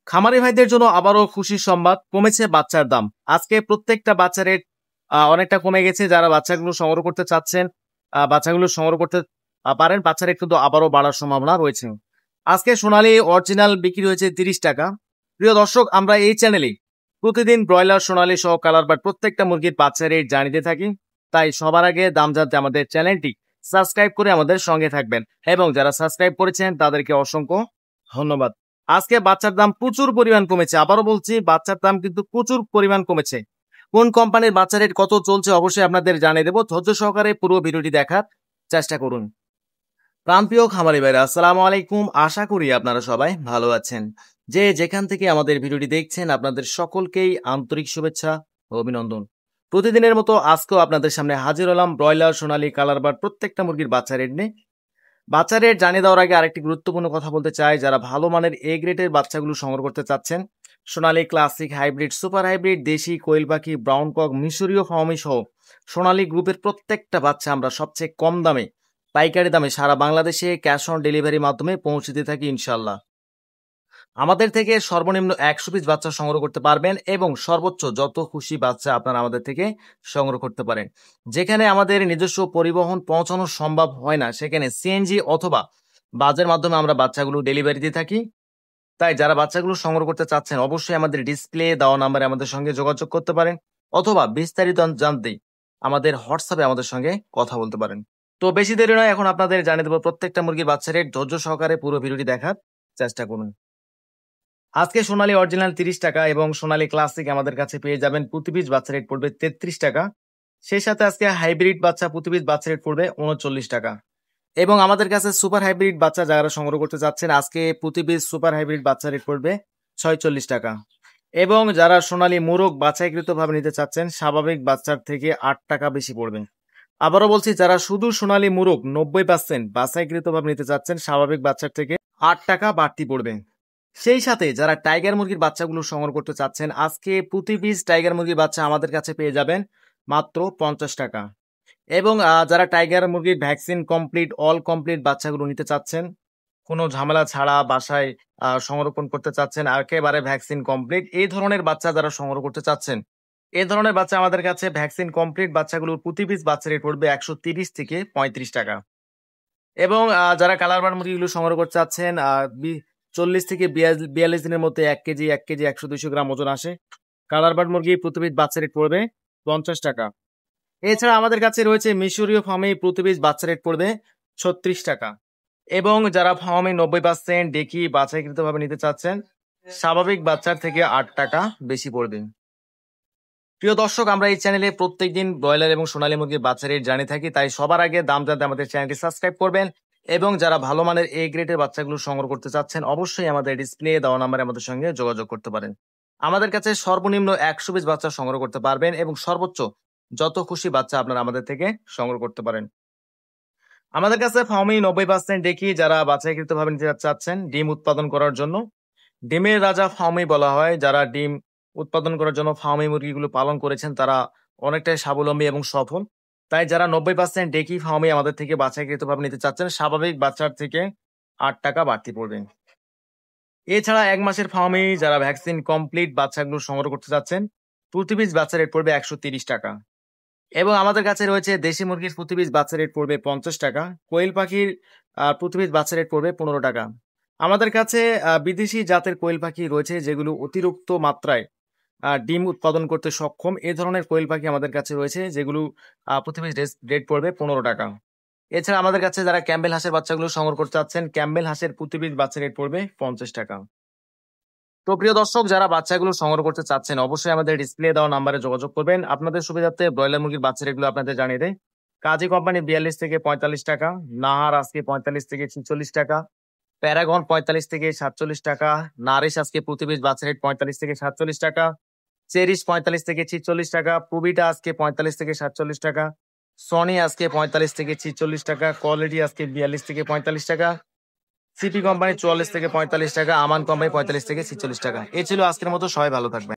খামারি ভাইদের জন্য আবারও খুশির সংবাদ, কমেছে বাচ্চার দাম। আজকে প্রত্যেকটা বাচ্চা রেট অনেকটা কমে গেছে। যারা বাচ্চাগুলো সংগ্রহ করতে চাচ্ছেন, বাচ্চাগুলো সংগ্রহ করতে পারেন। বাচ্চা রেট কিন্তু আবারও বাড়ার সম্ভাবনা রয়েছে। আজকে সোনালী অরিজিনাল বিক্রি হয়েছে 30 টাকা। প্রিয় দর্শক, আমরা এই চ্যানেলে প্রতিদিন ব্রয়লার, সোনালী সহ কালার বাট প্রত্যেকটা মুরগির বাচ্চা রেট জানিয়ে থাকি। তাই সবার আগে দাম জানতে আমাদের চ্যানেলটি সাবস্ক্রাইব করে আমাদের সঙ্গে থাকবেন, এবং যারা সাবস্ক্রাইব করেছেন তাদেরকে অসংখ্য ধন্যবাদ। আজকে বাচ্চার দাম প্রচুর পরিমাণ কমেছে। আবারও বলছি, বাচ্চার দাম কিন্তু প্রচুর পরিমাণ কমেছে। কোন কোম্পানির বাচ্চা রেট কত চলছে অবশ্যই আপনাদের জানিয়ে দেবো। ধৈর্য সহকারে পুরো ভিডিওটি দেখার চেষ্টা করুন। প্রাণপ্রিয় খামারি ভাইরা, আসসালামু আলাইকুম। আশা করি আপনারা সবাই ভালো আছেন। যে যেখান থেকে আমাদের ভিডিওটি দেখছেন, আপনাদের সকলকেই আন্তরিক শুভেচ্ছা ও অভিনন্দন। প্রতিদিনের মতো আজকেও আপনাদের সামনে হাজির হলাম ব্রয়লার, সোনালী, কালার বাট প্রত্যেকটা মুরগির বাচ্চা রেট নিয়ে। বাচ্চা রেট জানিয়ে দেওয়ার আগে আরেকটি গুরুত্বপূর্ণ কথা বলতে চাই। যারা ভালো মানের এ গ্রেডের বাচ্চাগুলো সংগ্রহ করতে চাচ্ছেন, সোনালী, ক্লাসিক, হাইব্রিড, সুপার হাইব্রিড, দেশি, কোয়েল পাখি, ব্রাউন কক, মিশরীয় ফার্মি সহ সোনালী গ্রুপের প্রত্যেকটা বাচ্চা আমরা সবচেয়ে কম দামে, পাইকারি দামে সারা বাংলাদেশে ক্যাশ অন ডেলিভারির মাধ্যমে পৌঁছে দিয়ে থাকি ইনশাল্লাহ। আমাদের থেকে সর্বনিম্ন 100 পিস বাচ্চা সংগ্রহ করতে পারবেন, এবং সর্বোচ্চ যত খুশি বাচ্চা আপনারা আমাদের থেকে সংগ্রহ করতে পারেন। যেখানে আমাদের নিজস্ব পরিবহন পৌঁছানো সম্ভব হয় না, সেখানে সিএনজি অথবা বাসের মাধ্যমে আমরা বাচ্চাগুলো ডেলিভারি দিয়ে থাকি। তাই যারা বাচ্চাগুলো সংগ্রহ করতে চাচ্ছেন, অবশ্যই আমাদের ডিসপ্লে দেওয়া নাম্বারে আমাদের সঙ্গে যোগাযোগ করতে পারেন, অথবা বিস্তারিত জানতে আমাদের হোয়াটসঅ্যাপে আমাদের সঙ্গে কথা বলতে পারেন। তো বেশি দেরি নয়, এখন আপনাদের জানিয়ে দেবো প্রত্যেকটা মুরগির বাচ্চা রেট। ধৈর্য সহকারে পুরো ভিডিওটি দেখার চেষ্টা করুন। আজকে সোনালী অরিজিনাল 30 টাকা এবং সোনালী ক্লাসিক আমাদের কাছে পেয়ে যাবেন। প্রতি পিস বাচ্চা রেট পড়বে 33 টাকা। সেই সাথে আজকে হাইব্রিড বাচ্চা প্রতি পিস বাচ্চা রেট পড়বে 39 টাকা। এবং আমাদের কাছে সুপার হাইব্রিড বাচ্চা যারা সংগ্রহ করতে যাচ্ছেন, আজকে প্রতি পিস সুপার হাইব্রিড বাচ্চা রেট পড়বে 46 টাকা। এবং যারা সোনালী মোরগ বাছাইকৃত ভাবে নিতে চাচ্ছেন, স্বাভাবিক বাচ্চার থেকে 8 টাকা বেশি পড়বে। আবারও বলছি, যারা শুধু সোনালী মোরগ 90% বাছাইকৃত ভাবে নিতে চাচ্ছেন, স্বাভাবিক বাচ্চার থেকে 8 টাকা বাড়তি পড়বে। সেই সাথে যারা টাইগার মুরগির বাচ্চাগুলো সংগ্রহ করতে চাচ্ছেন, আজকে প্রতি পিস টাইগার মুরগির বাচ্চা আমাদের কাছে পেয়ে যাবেন মাত্র 50 টাকা। এবং যারা টাইগার মুরগির ভ্যাকসিন কমপ্লিট, অল কমপ্লিট বাচ্চাগুলো নিতে চাচ্ছেন, কোনো ঝামেলা ছাড়া বাসায় সংরক্ষণ করতে চাচ্ছেন, একেবারে ভ্যাকসিন কমপ্লিট, এই ধরনের বাচ্চা যারা সংগ্রহ করতে চাচ্ছেন, এই ধরনের বাচ্চা আমাদের কাছে ভ্যাকসিন কমপ্লিট বাচ্চাগুলোর প্রতি পিস বাচ্চা রেট পড়বে 130 থেকে 35 টাকা। এবং যারা কালার বার মুরগিগুলো সংগ্রহ করতে চাচ্ছেন, 40 থেকে 42 দিনের মধ্যে 1 কেজি 100-200 গ্রাম ওজন আসে, কালার বার্ড মুরগি প্রতি পিস বাচ্চা রেট পড়বে 50 টাকা। এছাড়া আমাদের কাছে রয়েছে মিশরীয় ফার্মে, প্রতি পিস বাচ্চা রেট পড়বে 36 টাকা। এবং যারা ফার্মে 90% ডেকি বাছাইকৃত ভাবে নিতে চাচ্ছেন, স্বাভাবিক বাচ্চার থেকে 8 টাকা বেশি পড়বে। প্রিয় দর্শক, আমরা এই চ্যানেলে প্রত্যেকদিন ব্রয়লার এবং সোনালী মুরগির বাচ্চা রেট জানিয়ে থাকি। তাই সবার আগে দাম জানতে আমাদের চ্যানেলটি সাবস্ক্রাইব করবেন, এবং যারা ভালো মানের এ গ্রেডের বাচ্চাগুলো সংগ্রহ করতে চাচ্ছেন, অবশ্যই আমাদের ডিসপ্লে দেওয়া নাম্বারে আমাদের সঙ্গে যোগাযোগ করতে পারেন। আমাদের কাছে সর্বনিম্ন 100 পিস বাচ্চা সংগ্রহ করতে পারবেন, এবং সর্বোচ্চ যত খুশি বাচ্চা আপনারা আমাদের থেকে সংগ্রহ করতে পারেন। আমাদের কাছে ফার্মি 90% দেখি যারা বাছাইকৃত ভাবে নিতে চাচ্ছেন ডিম উৎপাদন করার জন্য। ডিমের রাজা ফার্মি বলা হয়। যারা ডিম উৎপাদন করার জন্য ফার্মি মুরগিগুলো পালন করেছেন, তারা অনেকটাই স্বাবলম্বী এবং সফল। তাই যারা 90% ডেকি ফার্মি আমাদের থেকে বাছাইকৃত ভাবে নিতে চাচ্ছেন, স্বাভাবিক বাচ্চার থেকে 8 টাকা বাড়তি পড়বে। এছাড়া 1 মাসের ফার্মি যারা ভ্যাকসিন কমপ্লিট বাচ্চাগুলো সংগ্রহ করতে চাচ্ছেন, প্রতি পিস বাচ্চা রেট পড়বে 130 টাকা। এবং আমাদের কাছে রয়েছে দেশি মুরগির প্রতি পিস বাচ্চা রেট পড়বে 50 টাকা। কোয়েল পাখির প্রতি পিস বাচ্চা রেট পড়বে 15 টাকা। আমাদের কাছে বিদেশি জাতের কোয়েল পাখি রয়েছে, যেগুলো অতিরিক্ত মাত্রায় ডিম উৎপাদন করতে সক্ষম। এ ধরনের কোয়েল পাখি আমাদের কাছে রয়েছে, যেগুলো প্রতি পিস রেট পড়বে 15 টাকা। এছাড়া আমাদের কাছে যারা ক্যাম্বেল হাঁসের বাচ্চাগুলো সংগ্রহ করতে চাচ্ছেন, ক্যাম্বেল হাঁসের প্রতি পিস বাচ্চা রেট পড়বে 50 টাকা। তো প্রিয় দর্শক, যারা বাচ্চাগুলো সংগ্রহ করতে চাচ্ছেন, অবশ্যই আমাদের ডিসপ্লে দেওয়া নাম্বারে যোগাযোগ করবেন। আপনাদের সুবিধার্থে ব্রয়লার মুরগির বাচ্চা রেটগুলো আপনাদের জানিয়ে দেয়। কাজী কোম্পানি 42 থেকে 45 টাকা, নাহার আজকে 45 থেকে 46 টাকা, প্যারাগন 45 থেকে 47 টাকা, নারিশ আজকে প্রতি পিস বাচ্চা রেট 45 থেকে 47 টাকা, চেরিশ 45 থেকে 46 টাকা, পুবিটা আজকে 45 থেকে 47 টাকা, সনি আজকে 45 থেকে 46 টাকা, কোয়ালিটি আজকে 42 থেকে 45 টাকা, সিপি কোম্পানি 44 থেকে 45 টাকা, আমান কোম্পানি 45 থেকে 46 টাকা। এই ছিল আজকের মতো। সবাই ভালো থাকবেন।